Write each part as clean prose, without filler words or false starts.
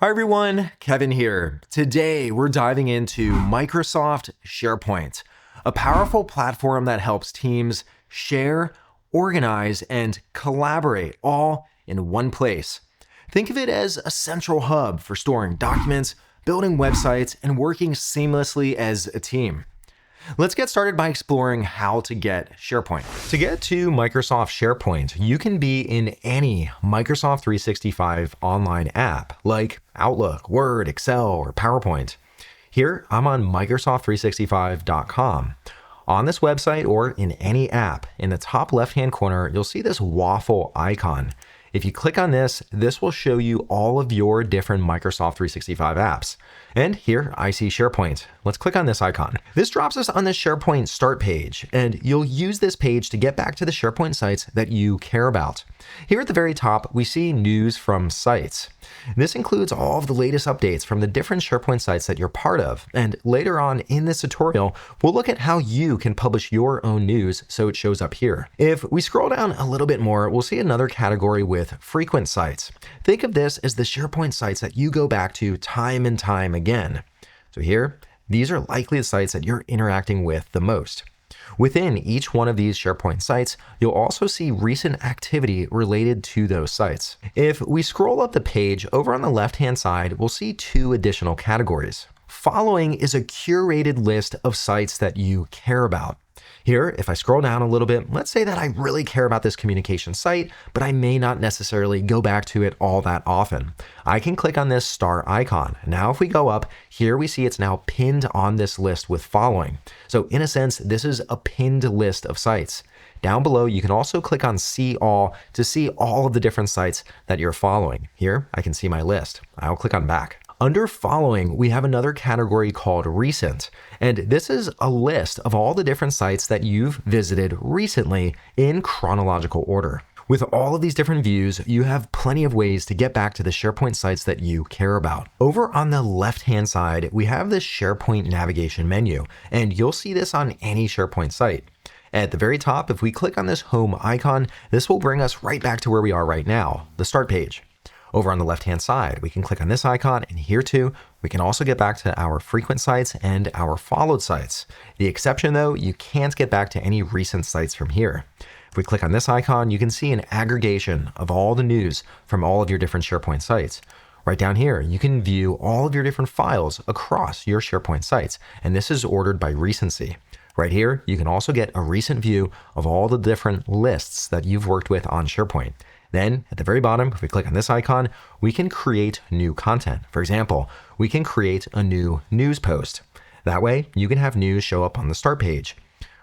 Hi everyone, Kevin here. Today we're diving into Microsoft SharePoint, a powerful platform that helps teams share, organize, and collaborate all in one place. Think of it as a central hub for storing documents, building websites, and working seamlessly as a team. Let's get started by exploring how to get SharePoint. To get to Microsoft SharePoint, you can be in any Microsoft 365 online app like Outlook, Word, Excel, or PowerPoint. Here, I'm on Microsoft365.com. On this website or in any app, in the top left-hand corner, you'll see this waffle icon. If you click on this, this will show you all of your different Microsoft 365 apps. And here I see SharePoint. Let's click on this icon. This drops us on the SharePoint Start Page, and you'll use this page to get back to the SharePoint sites that you care about. Here at the very top, we see news from sites. This includes all of the latest updates from the different SharePoint sites that you're part of. And later on in this tutorial, we'll look at how you can publish your own news so it shows up here. If we scroll down a little bit more, we'll see another category with frequent sites. Think of this as the SharePoint sites that you go back to time and time again. So here, these are likely the sites that you're interacting with the most. Within each one of these SharePoint sites, you'll also see recent activity related to those sites. If we scroll up the page, over on the left-hand side, we'll see two additional categories. Following is a curated list of sites that you care about. Here, if I scroll down a little bit, let's say that I really care about this communication site, but I may not necessarily go back to it all that often. I can click on this star icon. Now, if we go up, here we see it's now pinned on this list with following. So in a sense, this is a pinned list of sites. Down below, you can also click on See All to see all of the different sites that you're following. Here, I can see my list. I'll click on Back. Under Following, we have another category called Recent, and this is a list of all the different sites that you've visited recently in chronological order. With all of these different views, you have plenty of ways to get back to the SharePoint sites that you care about. Over on the left-hand side, we have the SharePoint navigation menu, and you'll see this on any SharePoint site. At the very top, if we click on this home icon, this will bring us right back to where we are right now, the start page. Over on the left-hand side, we can click on this icon, and here too, we can also get back to our frequent sites and our followed sites. The exception though, you can't get back to any recent sites from here. If we click on this icon, you can see an aggregation of all the news from all of your different SharePoint sites. Right down here, you can view all of your different files across your SharePoint sites, and this is ordered by recency. Right here, you can also get a recent view of all the different lists that you've worked with on SharePoint. Then at the very bottom, if we click on this icon, we can create new content. For example, we can create a new news post. That way you can have news show up on the start page.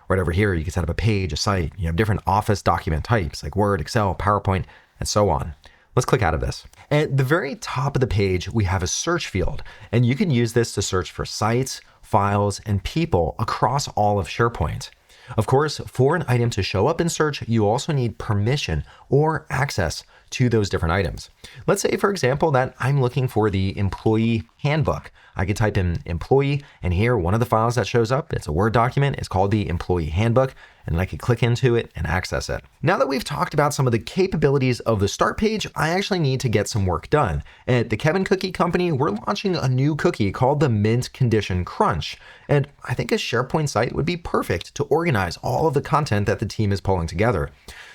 Right over here, you can set up a page, a site. You have different Office document types like Word, Excel, PowerPoint, and so on. Let's click out of this. At the very top of the page, we have a search field, and you can use this to search for sites, files, and people across all of SharePoint. Of course, for an item to show up in search, you also need permission or access to those different items. Let's say, for example, that I'm looking for the employee handbook. I could type in employee, and here, one of the files that shows up, it's a Word document, it's called the employee handbook, and I could click into it and access it. Now that we've talked about some of the capabilities of the start page, I actually need to get some work done. At the Kevin Cookie Company, we're launching a new cookie called the Mint Condition Crunch, and I think a SharePoint site would be perfect to organize all of the content that the team is pulling together.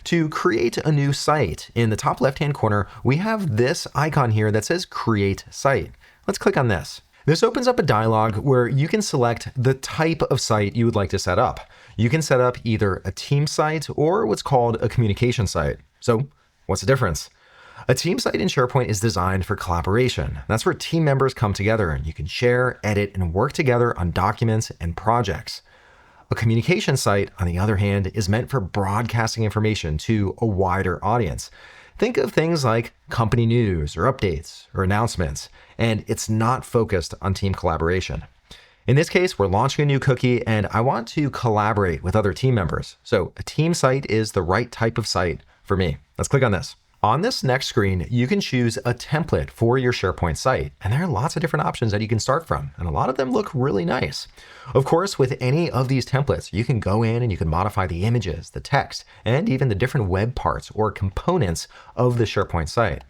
To create a new site, in the top left-hand corner, we have this icon here that says Create Site. Let's click on this. This opens up a dialog where you can select the type of site you would like to set up. You can set up either a team site or what's called a communication site. So what's the difference? A team site in SharePoint is designed for collaboration. That's where team members come together and you can share, edit, and work together on documents and projects. A communication site, on the other hand, is meant for broadcasting information to a wider audience. Think of things like company news or updates or announcements, and it's not focused on team collaboration. In this case, we're launching a new cookie and I want to collaborate with other team members. So a team site is the right type of site for me. Let's click on this. On this next screen, you can choose a template for your SharePoint site, and there are lots of different options that you can start from, and a lot of them look really nice. Of course, with any of these templates, you can go in and you can modify the images, the text, and even the different web parts or components of the SharePoint site.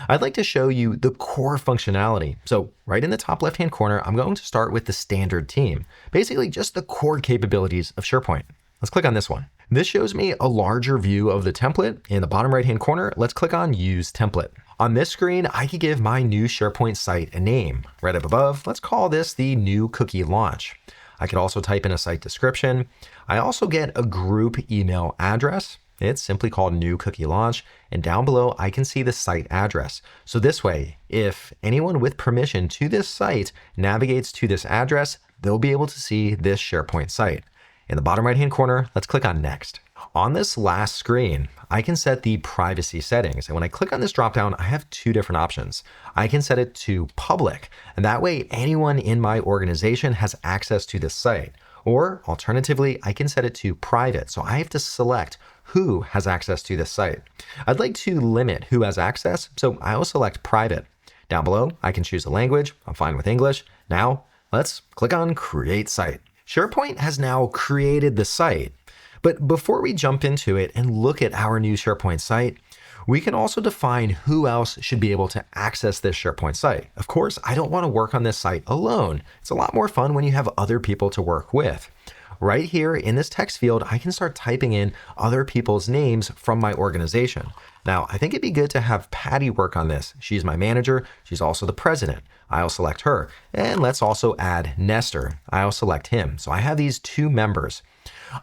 I'd like to show you the core functionality. So right in the top left-hand corner, I'm going to start with the standard team, basically just the core capabilities of SharePoint. Let's click on this one. This shows me a larger view of the template. In the bottom right-hand corner, let's click on Use Template. On this screen, I can give my new SharePoint site a name. Right up above, let's call this the new cookie launch. I could also type in a site description. I also get a group email address. It's simply called new cookie launch. And down below, I can see the site address. So this way, if anyone with permission to this site navigates to this address, they'll be able to see this SharePoint site. In the bottom right-hand corner, let's click on Next. On this last screen, I can set the privacy settings. And when I click on this dropdown, I have two different options. I can set it to public, and that way anyone in my organization has access to this site. Or alternatively, I can set it to private. So I have to select who has access to this site. I'd like to limit who has access, so I'll select private. Down below, I can choose a language. I'm fine with English. Now, let's click on Create Site. SharePoint has now created the site. But before we jump into it and look at our new SharePoint site, we can also define who else should be able to access this SharePoint site. Of course, I don't want to work on this site alone. It's a lot more fun when you have other people to work with. Right here in this text field, I can start typing in other people's names from my organization. Now, I think it'd be good to have Patty work on this. She's my manager. She's also the president. I'll select her. And let's also add Nestor. I'll select him. So I have these two members.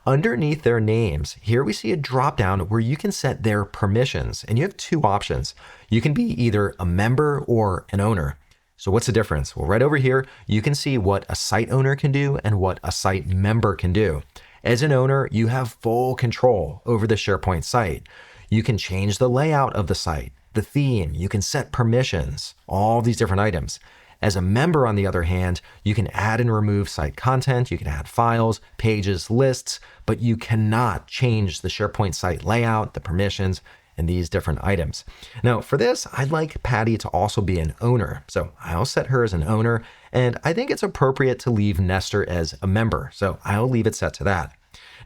Underneath their names, here we see a drop-down where you can set their permissions, and you have two options. You can be either a member or an owner. So what's the difference? Well, right over here, you can see what a site owner can do and what a site member can do. As an owner, you have full control over the SharePoint site. You can change the layout of the site, the theme, you can set permissions, all these different items. As a member, on the other hand, you can add and remove site content, you can add files, pages, lists, but you cannot change the SharePoint site layout, the permissions, and these different items. Now, for this, I'd like Patty to also be an owner. So I'll set her as an owner, and I think it's appropriate to leave Nestor as a member. So I'll leave it set to that.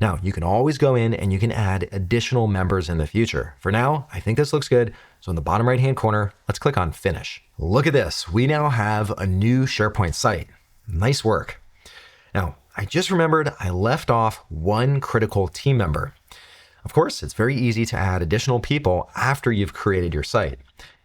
Now, you can always go in and you can add additional members in the future. For now, I think this looks good. So in the bottom right-hand corner, let's click on Finish. Look at this. We now have a new SharePoint site. Nice work. Now, I just remembered I left off one critical team member. Of course, it's very easy to add additional people after you've created your site.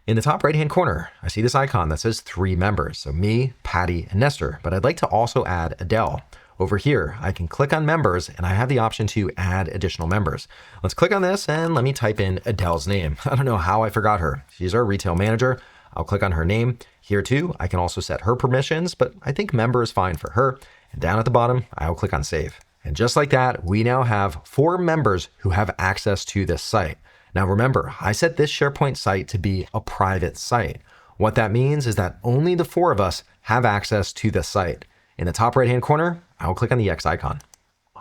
In the top right-hand corner, I see this icon that says 3 members. So me, Patty, and Nestor, but I'd like to also add Adele. Over here, I can click on members and I have the option to add additional members. Let's click on this and let me type in Adele's name. I don't know how I forgot her. She's our retail manager. I'll click on her name. Here too, I can also set her permissions, but I think member is fine for her. And down at the bottom, I'll click on Save. And just like that, we now have 4 members who have access to this site. Now remember, I set this SharePoint site to be a private site. What that means is that only the 4 of us have access to this site. In the top right-hand corner, I'll click on the X icon.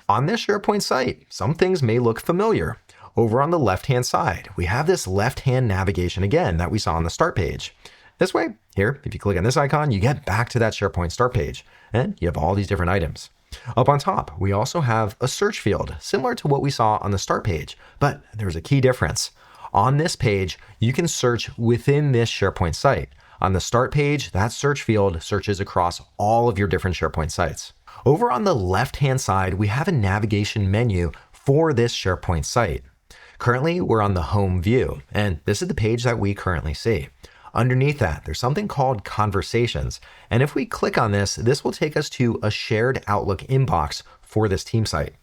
On this SharePoint site, some things may look familiar. Over on the left-hand side, we have this left-hand navigation again that we saw on the Start page. This way, here, if you click on this icon, you get back to that SharePoint Start page, and you have all these different items. Up on top, we also have a search field, similar to what we saw on the Start page, but there's a key difference. On this page, you can search within this SharePoint site. On the Start page, that search field searches across all of your different SharePoint sites. Over on the left-hand side, we have a navigation menu for this SharePoint site. Currently, we're on the home view, and this is the page that we currently see. Underneath that, there's something called Conversations, and if we click on this, this will take us to a shared Outlook inbox for this team site.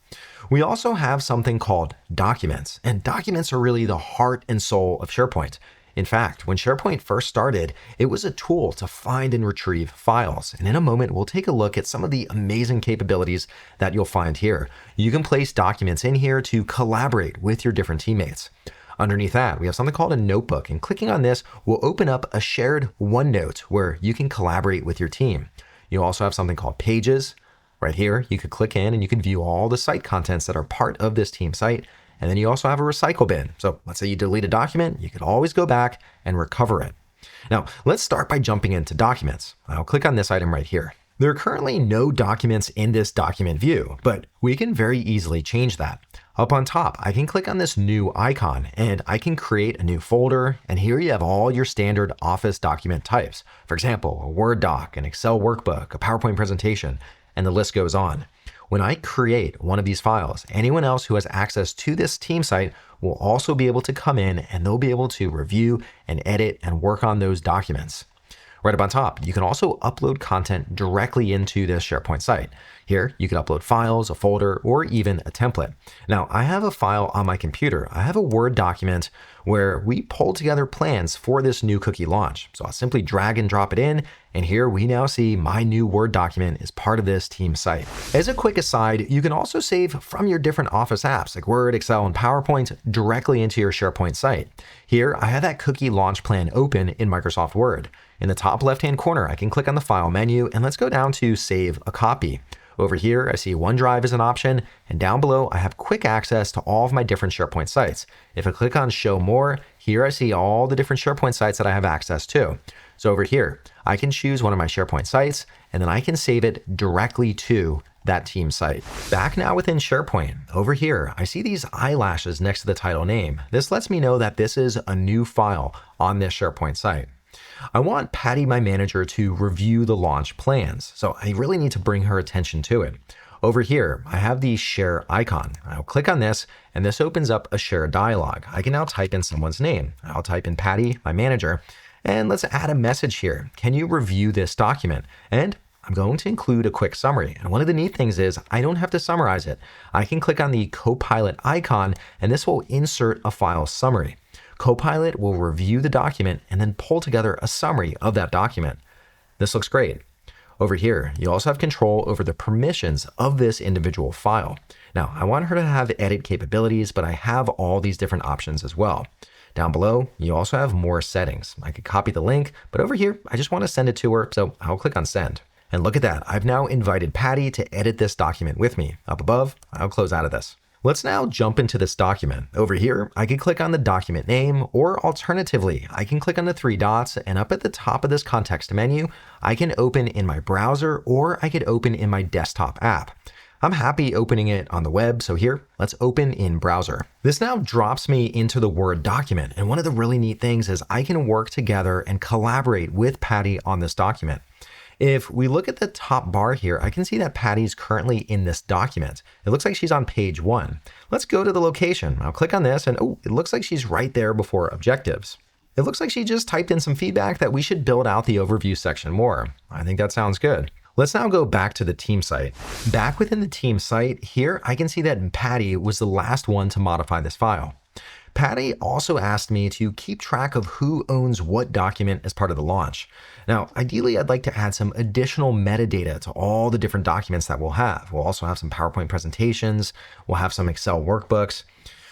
We also have something called Documents, and documents are really the heart and soul of SharePoint. In fact, when SharePoint first started, it was a tool to find and retrieve files. And in a moment, we'll take a look at some of the amazing capabilities that you'll find here. You can place documents in here to collaborate with your different teammates. Underneath that, we have something called a notebook, and clicking on this will open up a shared OneNote where you can collaborate with your team. You also have something called Pages. Right here, you could click in and you can view all the site contents that are part of this team site. And then you also have a recycle bin. So let's say you delete a document, you could always go back and recover it. Now, let's start by jumping into documents. I'll click on this item right here. There are currently no documents in this document view, but we can very easily change that. Up on top, I can click on this new icon and I can create a new folder. And here you have all your standard Office document types. For example, a Word doc, an Excel workbook, a PowerPoint presentation, and the list goes on. When I create one of these files, anyone else who has access to this team site will also be able to come in and they'll be able to review and edit and work on those documents. Right up on top, you can also upload content directly into this SharePoint site. Here, you can upload files, a folder, or even a template. Now, I have a file on my computer. I have a Word document where we pulled together plans for this new cookie launch. So I'll simply drag and drop it in, and here we now see my new Word document is part of this team site. As a quick aside, you can also save from your different Office apps like Word, Excel, and PowerPoint directly into your SharePoint site. Here, I have that cookie launch plan open in Microsoft Word. In the top left-hand corner, I can click on the File menu, and let's go down to Save a Copy. Over here, I see OneDrive as an option, and down below, I have quick access to all of my different SharePoint sites. If I click on Show More, here I see all the different SharePoint sites that I have access to. So over here, I can choose one of my SharePoint sites, and then I can save it directly to that team site. Back now within SharePoint, over here, I see these eyelashes next to the title name. This lets me know that this is a new file on this SharePoint site. I want Patty, my manager, to review the launch plans, so I really need to bring her attention to it. Over here, I have the share icon. I'll click on this, and this opens up a share dialog. I can now type in someone's name. I'll type in Patty, my manager, and let's add a message here. Can you review this document? And I'm going to include a quick summary. And one of the neat things is I don't have to summarize it. I can click on the Copilot icon, and this will insert a file summary. Copilot will review the document and then pull together a summary of that document. This looks great. Over here, you also have control over the permissions of this individual file. Now, I want her to have edit capabilities, but I have all these different options as well. Down below, you also have more settings. I could copy the link, but over here, I just want to send it to her, so I'll click on Send. And look at that, I've now invited Patty to edit this document with me. Up above, I'll close out of this. Let's now jump into this document. Over here, I can click on the document name, or alternatively, I can click on the three dots, and up at the top of this context menu, I can open in my browser, or I could open in my desktop app. I'm happy opening it on the web, so here, let's open in browser. This now drops me into the Word document, and one of the really neat things is I can work together and collaborate with Patty on this document. If we look at the top bar here, I can see that Patty's currently in this document. It looks like she's on page 1. Let's go to the location. I'll click on this and it looks like she's right there before objectives. It looks like she just typed in some feedback that we should build out the overview section more. I think that sounds good. Let's now go back to the team site. Back within the team site, here I can see that Patty was the last one to modify this file. Patty also asked me to keep track of who owns what document as part of the launch. Now, ideally, I'd like to add some additional metadata to all the different documents that we'll have. We'll also have some PowerPoint presentations. We'll have some Excel workbooks.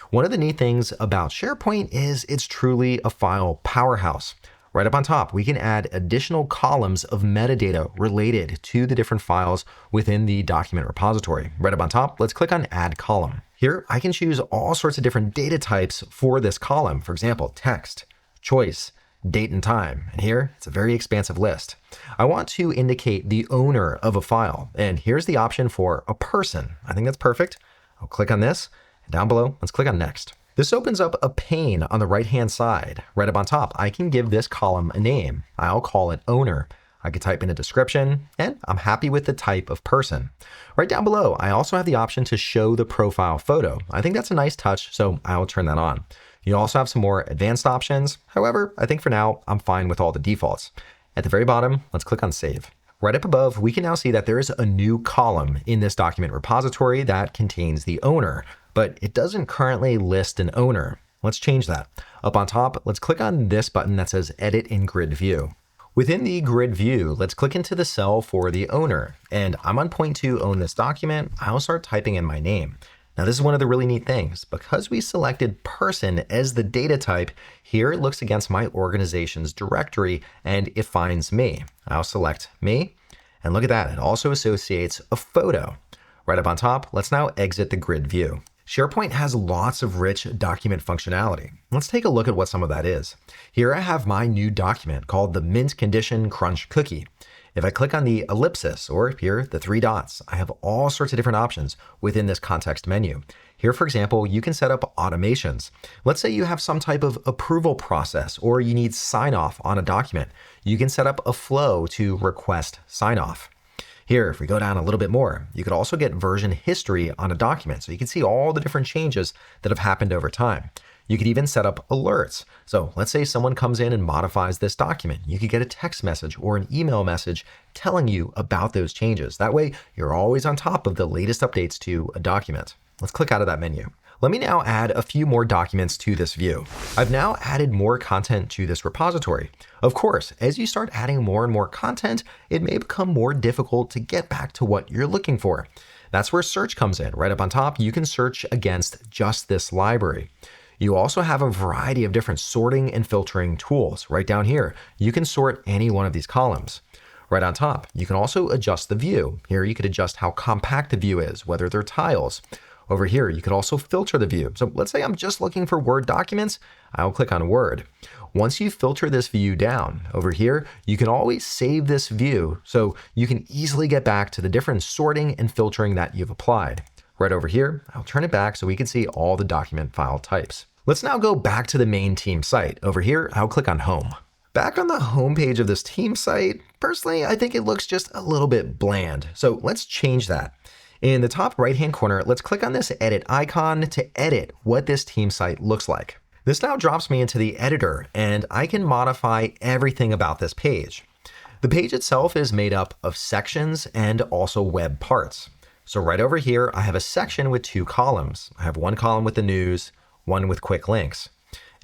One of the neat things about SharePoint is it's truly a file powerhouse. Right up on top, we can add additional columns of metadata related to the different files within the document repository. Right up on top, let's click on Add Column. Here, I can choose all sorts of different data types for this column. For example, text, choice, date and time. And here, it's a very expansive list. I want to indicate the owner of a file. And here's the option for a person. I think that's perfect. I'll click on this. And down below, let's click on Next. This opens up a pane on the right-hand side. Right up on top, I can give this column a name. I'll call it Owner. I could type in a description, and I'm happy with the type of person. Right down below, I also have the option to show the profile photo. I think that's a nice touch, so I'll turn that on. You also have some more advanced options. However, I think for now, I'm fine with all the defaults. At the very bottom, let's click on Save. Right up above, we can now see that there is a new column in this document repository that contains the owner, but it doesn't currently list an owner. Let's change that. Up on top, let's click on this button that says Edit in Grid View. Within the grid view, let's click into the cell for the owner. And I'm on point to own this document. I'll start typing in my name. Now, this is one of the really neat things. Because we selected person as the data type, here it looks against my organization's directory and it finds me. I'll select me. And look at that, it also associates a photo. Right up on top, let's now exit the grid view. SharePoint has lots of rich document functionality. Let's take a look at what some of that is. Here I have my new document called the Mint Condition Crunch Cookie. If I click on the ellipsis or here, the three dots, I have all sorts of different options within this context menu. Here, for example, you can set up automations. Let's say you have some type of approval process or you need sign off on a document. You can set up a flow to request sign off. Here, if we go down a little bit more, you could also get version history on a document. So you can see all the different changes that have happened over time. You could even set up alerts. So let's say someone comes in and modifies this document. You could get a text message or an email message telling you about those changes. That way, you're always on top of the latest updates to a document. Let's click out of that menu. Let me now add a few more documents to this view. I've now added more content to this repository. Of course, as you start adding more and more content, it may become more difficult to get back to what you're looking for. That's where search comes in. Right up on top, you can search against just this library. You also have a variety of different sorting and filtering tools. Right down here, you can sort any one of these columns. Right on top, you can also adjust the view. Here, you could adjust how compact the view is, whether they're tiles. Over here, you could also filter the view. So let's say I'm just looking for Word documents. I'll click on Word. Once you filter this view down, over here, you can always save this view so you can easily get back to the different sorting and filtering that you've applied. Right over here, I'll turn it back so we can see all the document file types. Let's now go back to the main team site. Over here, I'll click on Home. Back on the home page of this team site, personally, I think it looks just a little bit bland. So let's change that. In the top right-hand corner, let's click on this edit icon to edit what this team site looks like. This now drops me into the editor and I can modify everything about this page. The page itself is made up of sections and also web parts. So right over here, I have a section with two columns. I have one column with the news, one with quick links.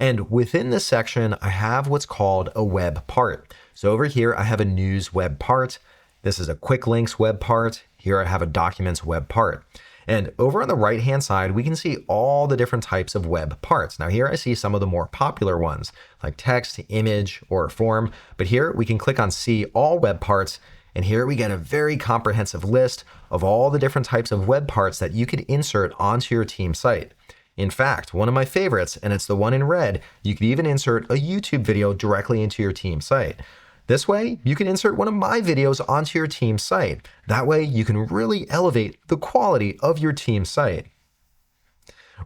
And within this section, I have what's called a web part. So over here, I have a news web part. This is a quick links web part. Here I have a documents web part. And over on the right-hand side, we can see all the different types of web parts. Now here I see some of the more popular ones like text, image, or form. But here we can click on see all web parts. And here we get a very comprehensive list of all the different types of web parts that you could insert onto your team site. In fact, one of my favorites, and it's the one in red, you could even insert a YouTube video directly into your team site. This way, you can insert one of my videos onto your team site. That way, you can really elevate the quality of your team site.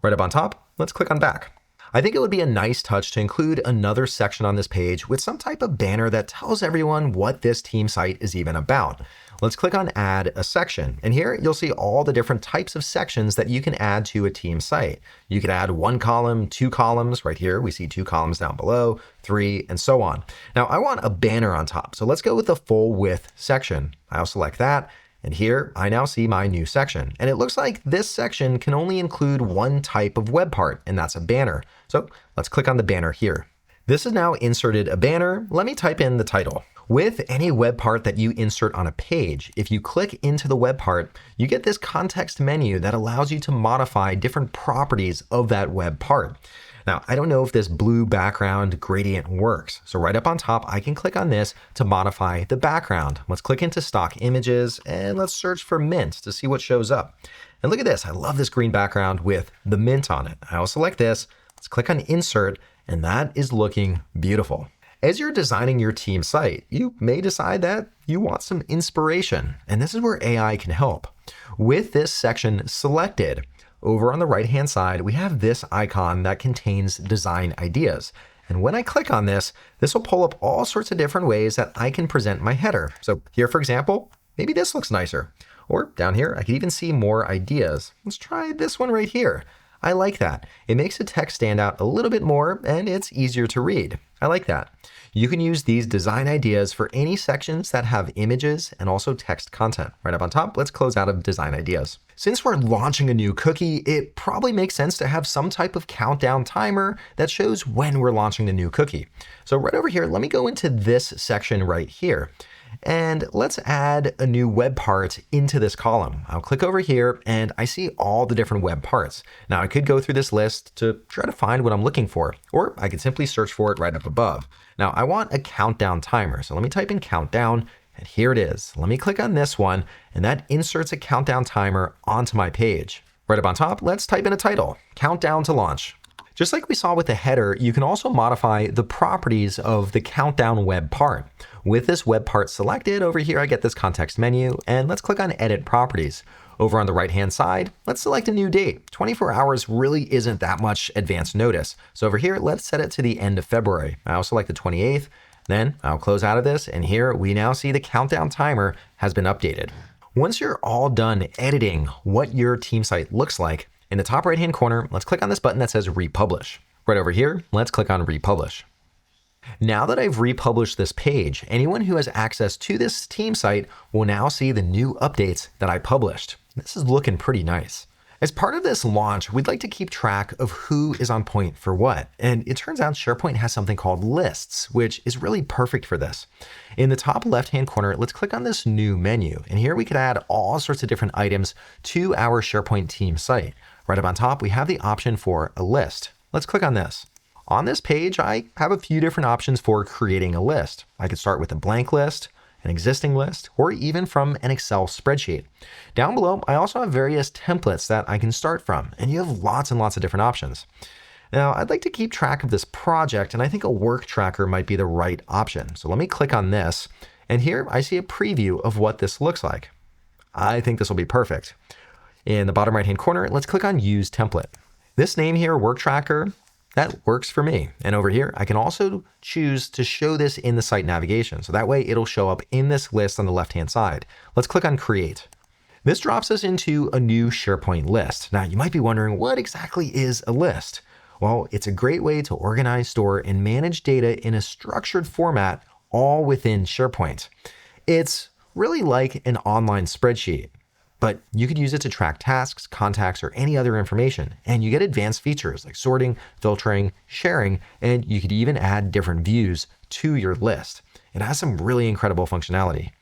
Right up on top, let's click on back. I think it would be a nice touch to include another section on this page with some type of banner that tells everyone what this team site is even about. Let's click on add a section. And here you'll see all the different types of sections that you can add to a team site. You could add one column, two columns. Right here, we see two columns down below, three, and so on. Now I want a banner on top. So let's go with the full width section. I'll select that. And here I now see my new section. And it looks like this section can only include one type of web part, and that's a banner. So let's click on the banner here. This has now inserted a banner. Let me type in the title. With any web part that you insert on a page, if you click into the web part, you get this context menu that allows you to modify different properties of that web part. Now, I don't know if this blue background gradient works. So right up on top, I can click on this to modify the background. Let's click into stock images and let's search for mint to see what shows up. And look at this. I love this green background with the mint on it. I'll select this. Let's click on insert, and that is looking beautiful. As you're designing your team site, you may decide that you want some inspiration, and this is where AI can help. With this section selected, over on the right-hand side, we have this icon that contains design ideas. And when I click on this, this will pull up all sorts of different ways that I can present my header. So here, for example, maybe this looks nicer. Or down here, I could even see more ideas. Let's try this one right here. I like that. It makes the text stand out a little bit more and it's easier to read. I like that. You can use these design ideas for any sections that have images and also text content. Right up on top, let's close out of design ideas. Since we're launching a new cookie, it probably makes sense to have some type of countdown timer that shows when we're launching the new cookie. So right over here, let me go into this section right here. And let's add a new web part into this column. I'll click over here and I see all the different web parts. Now I could go through this list to try to find what I'm looking for, or I could simply search for it right up above. Now I want a countdown timer. So let me type in countdown and here it is. Let me click on this one and that inserts a countdown timer onto my page. Right up on top, let's type in a title, countdown to launch. Just like we saw with the header, you can also modify the properties of the countdown web part. With this web part selected, over here I get this context menu, and let's click on Edit Properties. Over on the right-hand side, let's select a new date. 24 hours really isn't that much advance notice. So over here, let's set it to the end of February. I'll select the 28th, then I'll close out of this, and here we now see the countdown timer has been updated. Once you're all done editing what your team site looks like, in the top right-hand corner, let's click on this button that says Republish. Right over here, let's click on Republish. Now that I've republished this page, anyone who has access to this team site will now see the new updates that I published. This is looking pretty nice. As part of this launch, we'd like to keep track of who is on point for what. And it turns out SharePoint has something called lists, which is really perfect for this. In the top left-hand corner, let's click on this new menu. And here we could add all sorts of different items to our SharePoint team site. Right up on top, we have the option for a list. Let's click on this. On this page, I have a few different options for creating a list. I could start with a blank list, an existing list, or even from an Excel spreadsheet. Down below, I also have various templates that I can start from, and you have lots and lots of different options. Now, I'd like to keep track of this project, and I think a work tracker might be the right option. So let me click on this, and here I see a preview of what this looks like. I think this will be perfect. In the bottom right-hand corner, let's click on Use Template. This name here, Work Tracker, that works for me. And over here, I can also choose to show this in the site navigation. So that way it'll show up in this list on the left-hand side. Let's click on Create. This drops us into a new SharePoint list. Now, you might be wondering, what exactly is a list? Well, it's a great way to organize, store, and manage data in a structured format, all within SharePoint. It's really like an online spreadsheet, but you could use it to track tasks, contacts, or any other information. And you get advanced features like sorting, filtering, sharing, and you could even add different views to your list. It has some really incredible functionality.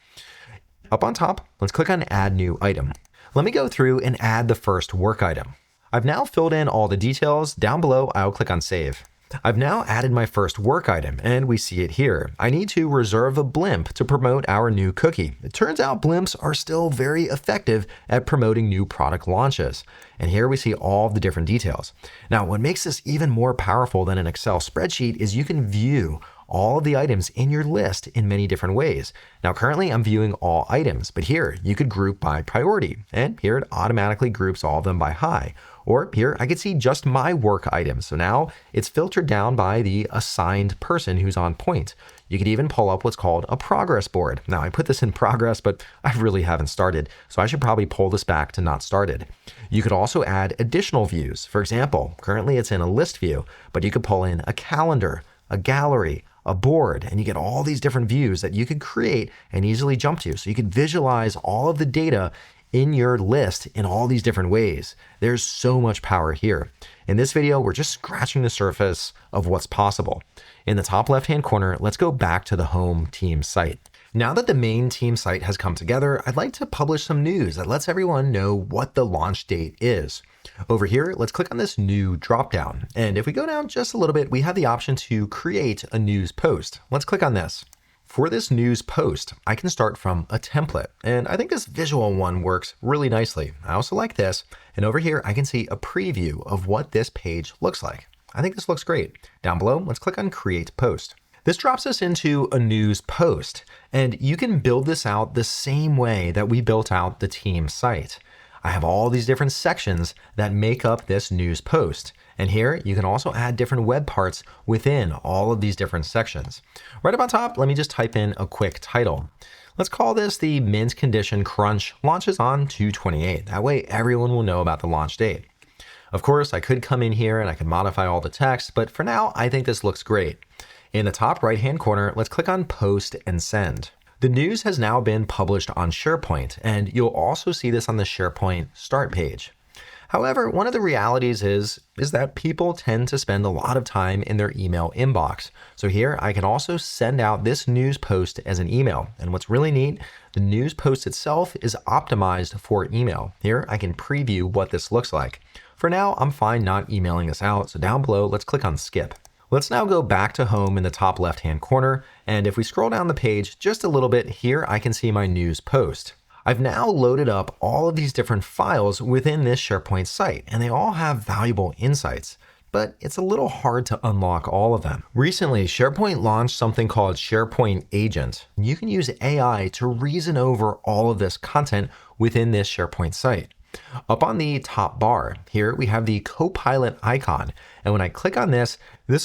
Up on top, let's click on Add New Item. Let me go through and add the first work item. I've now filled in all the details. Down below, I'll click on Save. I've now added my first work item, and we see it here. I need to reserve a blimp to promote our new cookie. It turns out blimps are still very effective at promoting new product launches. And here we see all the different details. Now, what makes this even more powerful than an Excel spreadsheet is you can view all of the items in your list in many different ways. Now, currently I'm viewing all items, but here you could group by priority, and here it automatically groups all of them by high. Or here I could see just my work items. So now it's filtered down by the assigned person who's on point. You could even pull up what's called a progress board. Now, I put this in progress, but I really haven't started, so I should probably pull this back to not started. You could also add additional views. For example, currently it's in a list view, but you could pull in a calendar, a gallery, a board, and you get all these different views that you could create and easily jump to. So you could visualize all of the data in your list in all these different ways. There's so much power here. In this video, we're just scratching the surface of what's possible. In the top left-hand corner, let's go back to the home team site. Now that the main team site has come together, I'd like to publish some news that lets everyone know what the launch date is. Over here, let's click on this new dropdown. And if we go down just a little bit, we have the option to create a news post. Let's click on this. For this news post, I can start from a template, and I think this visual one works really nicely. I'll select this, and over here I can see a preview of what this page looks like. I think this looks great. Down below, let's click on Create Post. This drops us into a news post, and you can build this out the same way that we built out the team site. I have all these different sections that make up this news post. And here you can also add different web parts within all of these different sections. Right up on top, let me just type in a quick title. Let's call this the Mint Condition Crunch launches on 2/28. That way everyone will know about the launch date. Of course, I could come in here and I could modify all the text, but for now, I think this looks great. In the top right-hand corner, let's click on Post and Send. The news has now been published on SharePoint, and you'll also see this on the SharePoint Start Page. However, one of the realities is that people tend to spend a lot of time in their email inbox. So here I can also send out this news post as an email. And what's really neat, the news post itself is optimized for email. Here I can preview what this looks like. For now, I'm fine not emailing this out. So down below, let's click on Skip. Let's now go back to home in the top left-hand corner. And if we scroll down the page just a little bit, here I can see my news post. I've now loaded up all of these different files within this SharePoint site, and they all have valuable insights. but it's a little hard to unlock all of them. Recently, SharePoint launched something called SharePoint Agent. You can use AI to reason over all of this content within this SharePoint site. Up on the top bar, here we have the Copilot icon. And when I click on this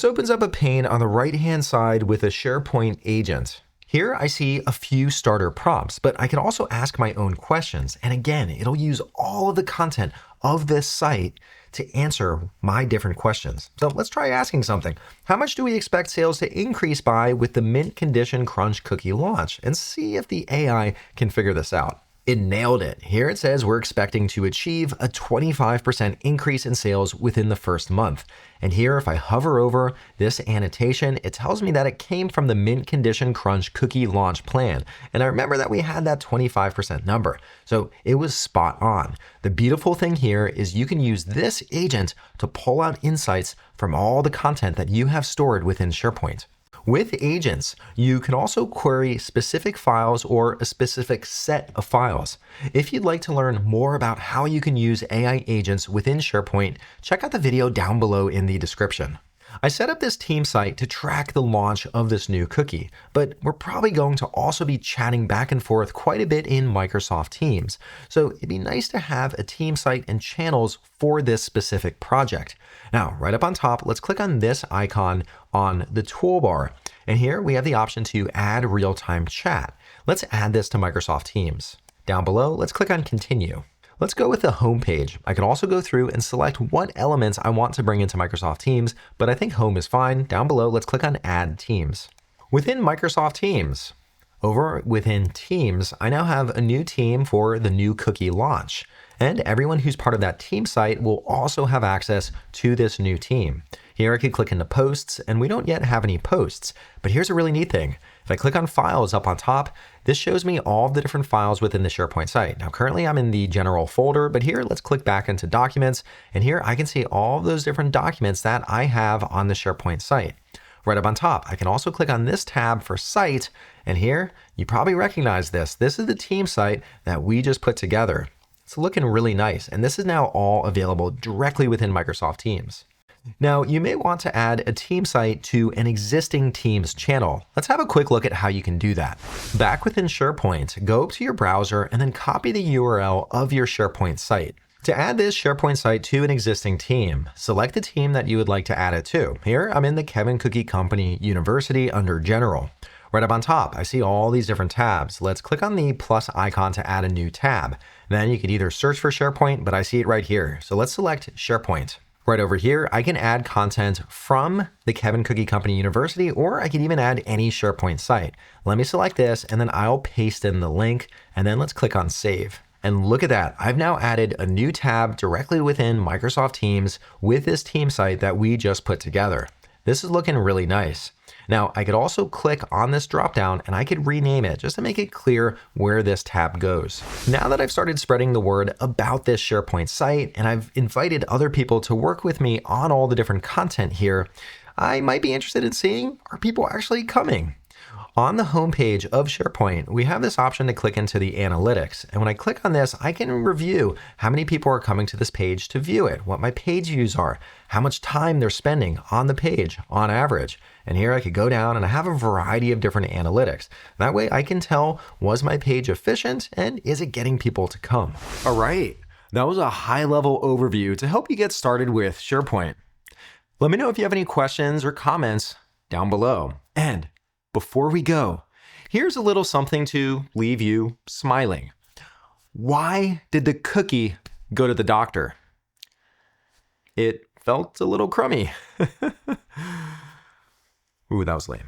opens up a pane on the right-hand side with a SharePoint agent. Here I see a few starter prompts, but I can also ask my own questions. And again, it'll use all of the content of this site to answer my different questions. So let's try asking something. How much do we expect sales to increase by with the mint condition crunch cookie launch? And see if the AI can figure this out. It nailed it. Here it says we're expecting to achieve a 25% increase in sales within the first month. And here, if I hover over this annotation, it tells me that it came from the mint condition crunch cookie launch plan. And I remember that we had that 25% number. So it was spot on. The beautiful thing here is you can use this agent to pull out insights from all the content that you have stored within SharePoint. With agents, you can also query specific files or a specific set of files. If you'd like to learn more about how you can use AI agents within SharePoint, check out the video down below in the description. I set up this team site to track the launch of this new cookie, but we're probably going to also be chatting back and forth quite a bit in Microsoft Teams. So it'd be nice to have a team site and channels for this specific project. Now, right up on top, let's click on this icon on the toolbar. And here we have the option to add real-time chat. Let's add this to Microsoft Teams. Down below, let's click on continue. Let's go with the home page. I can also go through and select what elements I want to bring into Microsoft Teams, but I think home is fine. Down below, let's click on add teams. Within Microsoft Teams, over within Teams, I now have a new team for the new cookie launch. And everyone who's part of that team site will also have access to this new team. Here I could click into posts, and we don't yet have any posts, but here's a really neat thing. If I click on files up on top, this shows me all of the different files within the SharePoint site. Now currently I'm in the general folder, but here let's click back into documents, and here I can see all of those different documents that I have on the SharePoint site. Right up on top, I can also click on this tab for site, and here you probably recognize this. This is the team site that we just put together. It's looking really nice, and this is now all available directly within Microsoft Teams. Now, you may want to add a team site to an existing Teams channel. Let's have a quick look at how you can do that. Back within SharePoint, go up to your browser and then copy the URL of your SharePoint site. To add this SharePoint site to an existing team, select the team that you would like to add it to. Here, I'm in the Kevin Cookie Company University under General. Right up on top, I see all these different tabs. Let's click on the plus icon to add a new tab. Then you could either search for SharePoint, but I see it right here. So let's select SharePoint. Right over here, I can add content from the Kevin Cookie Company University, or I can even add any SharePoint site. Let me select this, and then I'll paste in the link, and then let's click on Save. And look at that, I've now added a new tab directly within Microsoft Teams with this team site that we just put together. This is looking really nice. Now, I could also click on this dropdown and I could rename it just to make it clear where this tab goes. Now that I've started spreading the word about this SharePoint site and I've invited other people to work with me on all the different content here, I might be interested in seeing, are people actually coming? On the homepage of SharePoint, we have this option to click into the analytics. And when I click on this, I can review how many people are coming to this page to view it, what my page views are, how much time they're spending on the page on average. And here I could go down and I have a variety of different analytics. That way I can tell, was my page efficient and is it getting people to come? All right, that was a high-level overview to help you get started with SharePoint. Let me know if you have any questions or comments down below. And before we go, here's a little something to leave you smiling. Why did the cookie go to the doctor? It felt a little crummy. Ooh, that was lame.